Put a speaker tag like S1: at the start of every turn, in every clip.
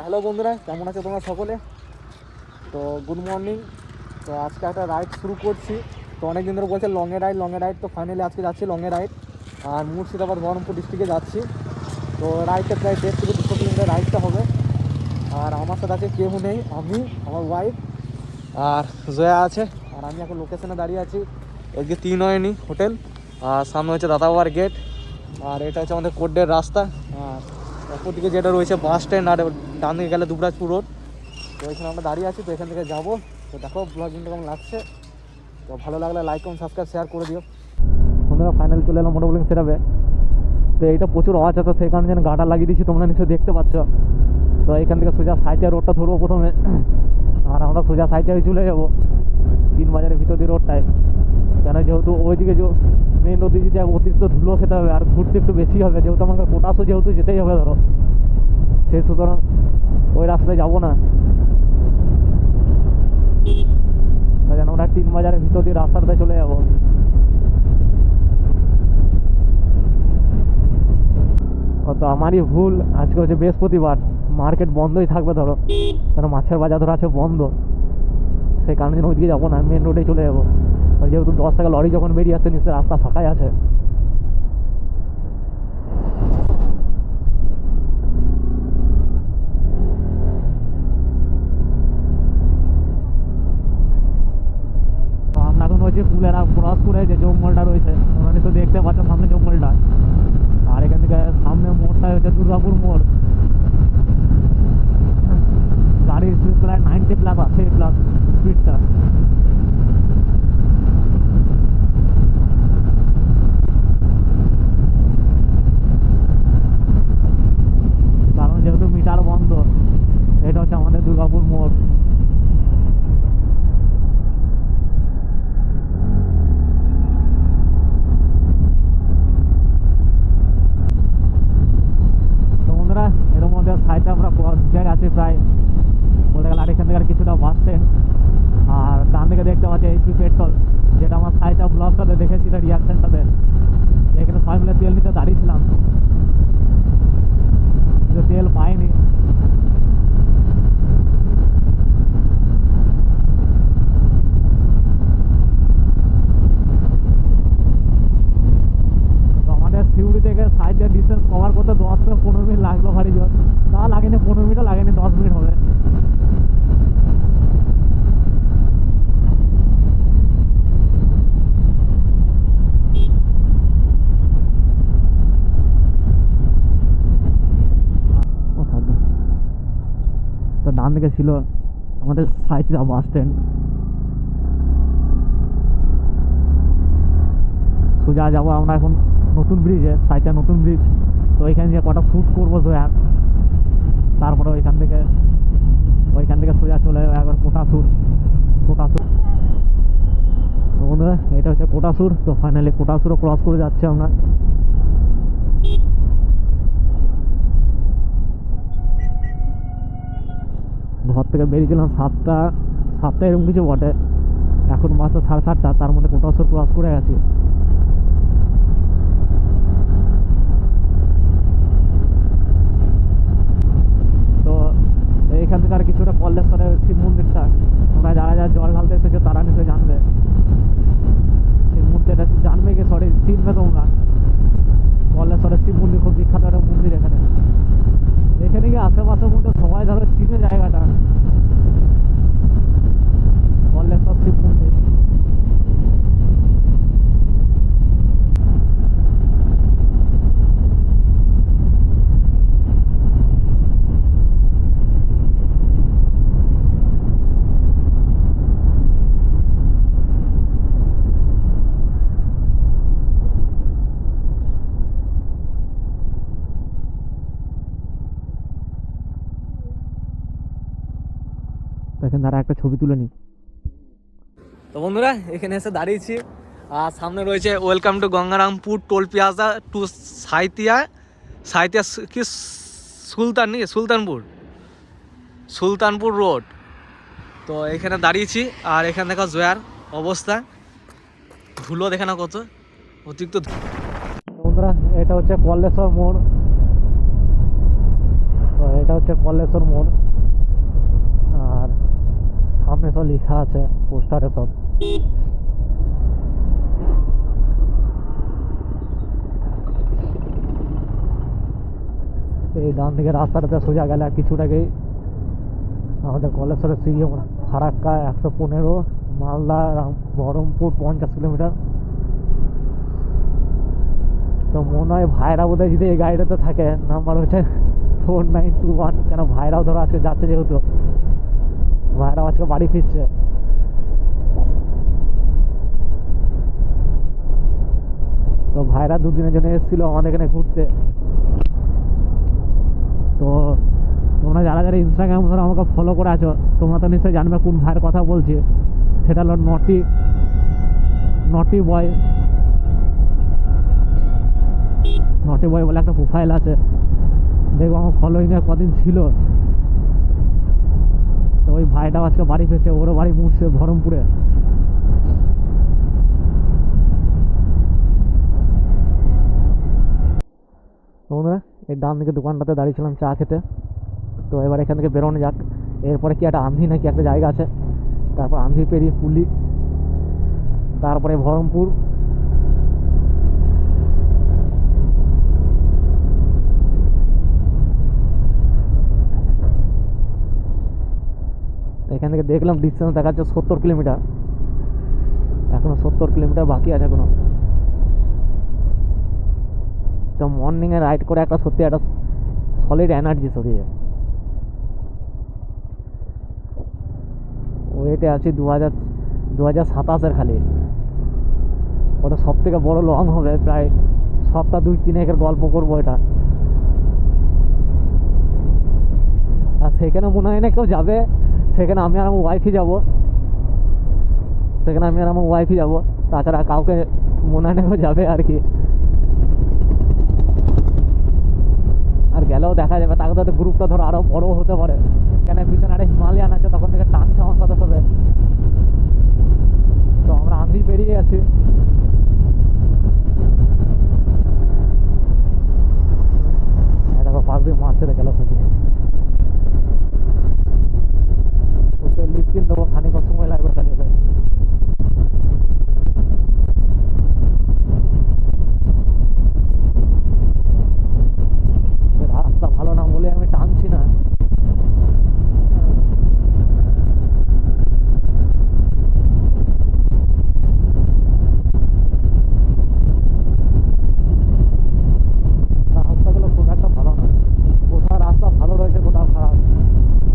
S1: Hello বন্ধুরা, কেমন আছো তোমরা সকলে? তো গুড মর্নিং। তো আজকে একটা রাইড শুরু করছি। তো অনেক দিন ধরে বলছে লংয়ে রাইড। তো ফাইনালি আজকে যাচ্ছি লংয়ে রাইড। আর মুর্শিদাবাদ বহরমপুর ডিস্ট্রিক্টে যাচ্ছি। তো রাইডটা প্রায় 1.5 থেকে 200 কিলোমিটার রাইডটা হবে। আর আমার সাথে আছে কেউ নেই, আমি, আমার ওয়াইফ আর জয়া আছে। আর আমি এখন লোকেশনে দাঁড়িয়ে আছি। এদিকে 3 হয়নি হোটেল, আর সামনে হচ্ছে দাদাবাবার গেট, আর এটা হচ্ছে আমাদের কোডের রাস্তা। আর অপর দিকে যেটা রয়েছে বাস স্ট্যান্ড, আর ডান দিকে গেলে দুবরাজপুর রোড। তো এখানে আমরা দাঁড়িয়ে আছি। তো এখান থেকে যাবো। তো দেখো ব্লগিংটা কেমন লাগছে। তো ভালো লাগলে লাইক কমেন্ট সাবস্ক্রাইব শেয়ার করে দিও বন্ধুরা। ফাইনাল চলে এলাম মোটরবোলিং সেটাবে। তো এইটা প্রচুর আওয়াজ আছে, সেই কারণে যেন গাটা লাগিয়ে দিচ্ছি, তোমরা নিশ্চয়ই দেখতে পাচ্ছ। তো এখান থেকে সোজা সাইটিয়া রোডটা ধরবো প্রথমে, আর আমরা সোজা সাইটিয়ায় চলে যাবো 3 বাজারের ভিতর দিয়ে রোডটায়। কেন, যেহেতু ওইদিকে যে মেন রোড দিকে যে অতিরিক্ত ধুলো খেতে হবে, আর ঘুরতে একটু বেশি হবে, যেহেতু আমাকে কোটাসও যেহেতু যেতেই হবে ধরো, সেই সুতরাং ওই রাস্তায় যাবো না। যেন আমরা 3 বাজারের ভিতর দিয়ে রাস্তাটাতে চলে যাবো। তো আমারই ভুল, আজকে হচ্ছে বৃহস্পতিবার, মার্কেট বন্ধই থাকবে ধরো, কারণ মাছের বাজার ধরো আছে বন্ধ। সেই কারণে যেন ওইদিকে যাবো না, মেন রোডে চলে যাবো। যেহেতু 10 টাকা লরি যখন বেরিয়ে আসছে, নিশ্চয়ই রাস্তা ফাঁকাই আছে। তো আমরা এখন হচ্ছে পুলেরা ক্রস করে যে জঙ্গলটা রয়েছে, তোমরা নিশ্চয়ই দেখতে পাচ্ছ সামনে জঙ্গলটা। আর এখান থেকে সামনে মোড়টা হচ্ছে দুর্গাপুর মোড়। গাড়ির স্পিড প্রায় 90+ আছে, প্লাস স্পিডটা। কারণ যেহেতু মিটার বন্ধ, এটা হচ্ছে আমাদের দুর্গাপুর মোড়। তো বন্ধুরা, এর মধ্যে সাইডে আমরা জায়গা আছি প্রায় বলতে গেলে, আর এখান থেকে আর কিছুটা বাস স্ট্যান্ড। আর ডান দিকে দেখতে পাচ্ছি এইচপি পেট্রোল, যেটা আমার সাইডটা ব্লগটাতে দেখেছিল রিয়াকশনটাতে। এখানে সবাই মিলে তেল নিতে দাঁড়িয়েছিলাম, কিন্তু তেল পাইনি। তো আমাদের সিউড়ি থেকে সাইডে ডিস্টেন্স কভার করতে 10 থেকে 15 মিনিট লাগলো ভারী জোর। তা লাগেনি 15 মিনিটও লাগেনি, 10 মিনিট হবে। তো ডান দিকে ছিল আমাদের সাইডটা বাস স্ট্যান্ড। সোজা যাবো আমরা এখন নতুন ব্রিজে, সাইডটা নতুন ব্রিজ। তো ওইখানে যে কটা শ্যুট করবো জয়ার, তারপরে ওইখান থেকে সোজা চলে যাবে একবার কোটাসুর। তো বন্ধুরা, এটা হচ্ছে কোটাসুর। তো ফাইনালি কোটাসুরও ক্রস করে যাচ্ছে আমরা। ঘর থেকে বেরিয়েছিলাম 7টা এরকম কিছু বটে, এখন মাত্র 7:30, তার মধ্যে কোটাসুর ক্রস করে গেছি। তো এইখান থেকে আর কিছুটা কল্লেশ্বরের শিব মন্দিরটা, তোমরা যারা জল ঢালতে এসেছো তারা নিশ্চয়ই জানবে। শিব মন্দিরটা জানবে কি, সরি চিনবে তোমরা। কল্লেশ্বরের শিব মন্দির খুব বিখ্যাত একটা মন্দির। এখানে গিয়ে আশেপাশের মধ্যে সবাই ধরো চিনে জায়গাটা, কল্লেশ্বর শিব মন্দির। এখানে দাঁড়া একটা ছবি তুলে নি। তো বন্ধুরা, এখানে এসে দাঁড়িয়েছি, আর সামনে রয়েছে welcome to Gangarampur toll plaza to Saithia কি সুলতানপুর রোড। তো এখানে দাঁড়িয়েছি, আর এখানে দেখো জয়ার অবস্থা, ধুলো দেখে না কত অতিরিক্ত। বন্ধুরা, এটা হচ্ছে কল্লেশ্বর মোড়। তো এটা হচ্ছে কলেশ্বর মোড়, আর সামনে সব লেখা আছে পোস্টারে সব। এই ডান দিকে রাস্তাটাতে সোজা গেলে আর কিছুটাকেই আমাদের কলেশ্বরের সিরিয়া ফারাক্কা 115, মালদা বহরমপুর 50 কিলোমিটার। তো মনে হয় ভাইরা বোধহয় যদি এই গাড়িটাতে থাকে, নাম্বার হচ্ছে 4921, কেন ভাইরাও ধরো আজকে যাচ্ছে, যেহেতু ভাইরাও আজকে বাড়ি ফিরছে। তো ভাইরা দুদিনের জন্য এসেছিলো আমাদের এখানে ঘুরতে। তো তোমরা যারা যারা ইনস্টাগ্রাম ধরো আমাকে ফলো করে আছো, তোমরা তো নিশ্চয়ই জানবে কোন ভাইয়ের কথা বলছি। সেটা হলো নটি বয় বলে একটা প্রোফাইল আছে, দেখবো আমার ফলোইংয়ে কদিন ছিল। তো ওই ভাইটাও আজকে বাড়ি ফিরছে, ওরও বাড়ি মুড়ছে বহরমপুরে। তোমরা এই ডান দিকে দোকানটাতে দাঁড়িয়েছিলাম চা খেতে। তো এবার এখান থেকে বেরোনো যাক। এরপরে কি একটা আন্ধি নাকি একটা জায়গা আছে, তারপর আন্ধি পেরিয়ে পুলি, তারপরে বহরমপুর। এখান থেকে দেখলাম ডিস্টেন্স দেখা যাচ্ছে 70 কিলোমিটার, এখনো 70 কিলোমিটার বাকি আছে এখনো। তো মর্নিংয়ে রাইড করে একটা সত্যি একটা সলিড এনার্জি শরীরে। ওয়েটে আছি 2027 খালি। ওটা সব থেকে বড় লং হবে, প্রায় সপ্তাহ 2-3 গল্প করবো এটা। আর সেখানে মনে হয় না কেউ যাবে, সেখানে আমি আর আমার ওয়াইফই যাবো, তাছাড়া কাউকে মনে হয় না কেউ যাবে আর কি। আর গেলেও দেখা যাবে, তাকে তো গ্রুপটা ধরো আরো বড় হতে পারে, কেন পিছনে আরে হিমালয়ান আছে, তখন থেকে টানছে আমার সাথে সাথে। তো আমরা আন্ধি পেরিয়ে গেছি। দেখো পাশ দিয়ে মারছে, দেখে শুধু ওকে লিফটিন দেবো, খানিক সময় লাগবে খালি। রাস্তা ভালো না বলে আমি টানছি না। রাস্তাগুলো খুব একটা ভালো না, কোথাও রাস্তা ভালো রয়েছে কোথাও খারাপ,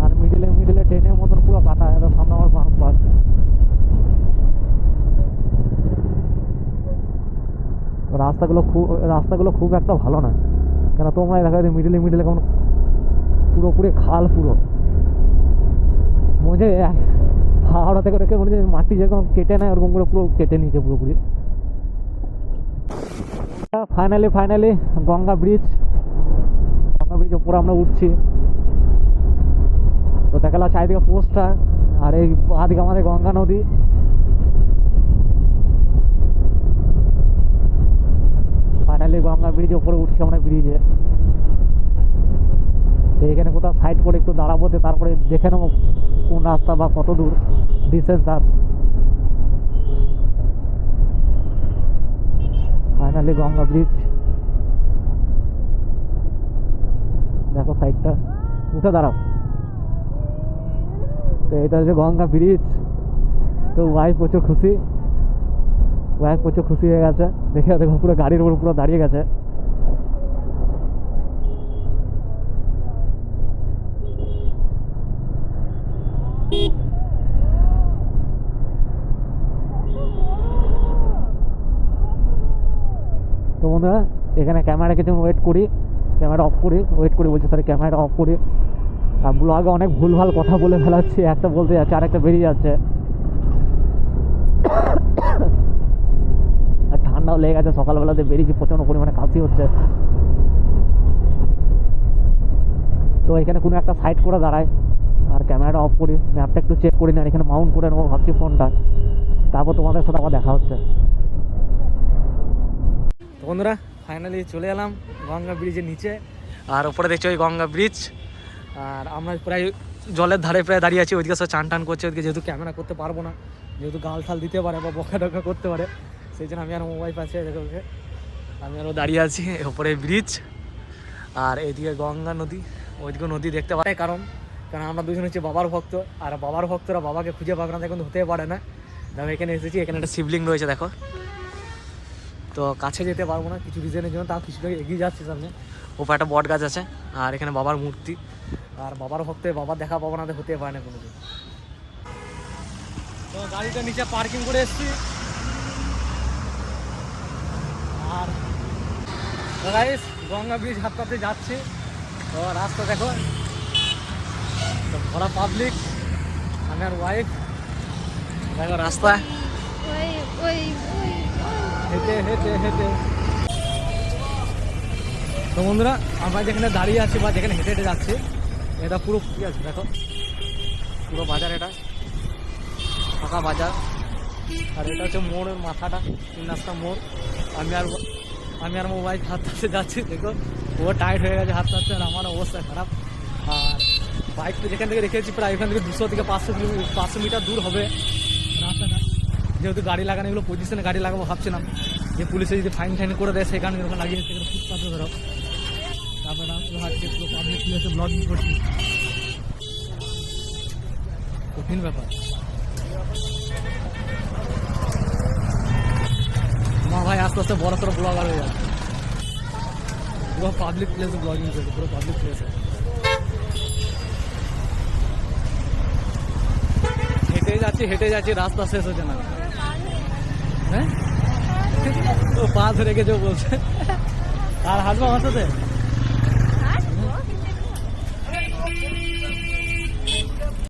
S1: আর মিডিলে ট্রেনের মতন পুরো কাটা। এত সামনে আমার বাস। রাস্তাগুলো খুব একটা ভালো না, কেন তোমরা দেখা যায় মিডিলে কেমন পুরোপুরি খাল, পুরো মজে হাওড়া থেকে রেখে মনে হচ্ছে মাটি যেরকম কেটে নেয় ওরকম করে পুরো কেটে নিয়েছে পুরোপুরি। ফাইনালি গঙ্গা ব্রিজ উপরে আমরা উঠছি। তো দেখালাম চারিদিকে পোস্টার, আর এই বাঁদিকে আমাদের গঙ্গা নদী। ফাইনালি গঙ্গা ব্রিজ উপরে উঠছি আমরা ব্রিজে। তো এখানে কোথাও সাইড করে একটু দাঁড়াবো, তারপরে দেখে নেবো কোন রাস্তা বা কত দূর ডিস্টেন্স। আর ফাইনালি গঙ্গা ব্রিজ, দেখো সাইডটা, উঠে দাঁড়াও। তো এটা হচ্ছে গঙ্গা ব্রিজ। তো ওয়াইফ প্রচুর খুশি হয়ে গেছে দেখে, দেখো পুরো গাড়ির উপর পুরো দাঁড়িয়ে গেছে। তো বন্ধুরা এখানে ক্যামেরা কিছু ওয়েট করি বলছি, সরি ক্যামেরাটা অফ করি। আর ব্লগে অনেক ভুলভাল কথা বলে ফেলাচ্ছি, একটা বলতে যাচ্ছে আর একটা বেরিয়ে যাচ্ছে। আর ঠান্ডাও লেগে গেছে, সকালবেলাতে বেরিয়েছি, প্রচণ্ড পরিমাণে কাশি হচ্ছে। তো এখানে কোনো একটা সাইড করে দাঁড়ায়, আর ক্যামেরাটা অফ করি, ম্যাপটা একটু চেক করি না, এখানে মাউন্ট করে নেবো ভাবছি ফোনটা, তারপর তোমাদের সাথে আবার দেখা হচ্ছে। তো বন্ধুরা ফাইনালি চলে এলাম গঙ্গা ব্রিজের নিচে, আর ওপরে দেখছো ওই গঙ্গা ব্রিজ, আর আমরা প্রায় জলের ধারে প্রায় দাঁড়িয়ে আছি, ওইদিকে সব চান টান করছে, ওইদিকে যেহেতু ক্যামেরা করতে পারবো না, যেহেতু গাল ঠাল দিতে পারে বা বকা টকা করতে পারে, সেই জন্য আমি আর মোবাইল পাচ্ছি দেখে আমি আরও দাঁড়িয়ে আছি ওপরে ব্রিজ। আর এইদিকে গঙ্গা নদী, ওইদিকে নদী দেখতে পারে, কারণ আমরা দুজন হচ্ছে বাবার ভক্ত, আর বাবার ভক্তরা বাবাকে খুঁজে পাবে না, দেখুন হতে পারে না। দেখো এখানে এসেছি, এখানে একটা শিবলিং রয়েছে দেখো, তো কাছে যেতে পারবো না কিছু রিজনের জন্য, তাও কিছুটা এগিয়ে যাচ্ছে সামনে। ওপরে একটা বট গাছ আছে, আর এখানে বাবার মূর্তি, আর বাবার ভক্তে বাবার দেখা পাবো না, হতে পারে না কোনোদিন। তো গাড়িটা নিচে পার্কিং করে এসেছি, আর গাইস গঙ্গা ব্রিজ হাঁটতে যাচ্ছি। তো রাস্তা দেখো, তো ভরা পাবলিক, আমি আর ওয়াইফ, দেখো রাস্তা হেঁটে হেঁটে হেঁটে। তো বন্ধুরা আমরা যেখানে দাঁড়িয়ে আছি বা যেখানে হেঁটে হেঁটে যাচ্ছি, এটা পুরো কি আছে দেখো, পুরো বাজার, এটা ফাঁকা বাজার। আর এটা হচ্ছে মোড়ের মাথাটা, 3 রাস্তা মোড়। আমি আর মোবাইল হাঁটতে যাচ্ছি, দেখো ও টাইট হয়ে গেছে হাঁটতে হাঁটতে, আর আমার অবস্থা খারাপ। আর বাইকটা যেখান থেকে রেখেছি প্রায় এখান থেকে 200 থেকে 500 মিটার দূর হবে রাস্তাটা। যেহেতু গাড়ি লাগানো, এগুলো পজিশনে গাড়ি লাগাবো ভাবছিলাম, যে পুলিশে যদি ফাইন টাইন করে দেয় সেখানে যখন লাগিয়ে সেখানে ফুটপাতে ধরো। তারপরে রাস্তা হাঁটছে, পুরো পাবলিক প্লেসে ব্লগিং করছি, কঠিন ব্যাপার। আমার ভাই আস্তে আস্তে বড় সড়ো ব্লগার হয়ে যাচ্ছে, পুরো পাবলিক প্লেসে ব্লগিং করছে, পুরো পাবলিক প্লেসে। হেঁটে যাচ্ছি রাস্তা শেষ হচ্ছে না। হ্যাঁ, তো পা ধরে গেছে বলছে, আর হাসবো আমার সাথে।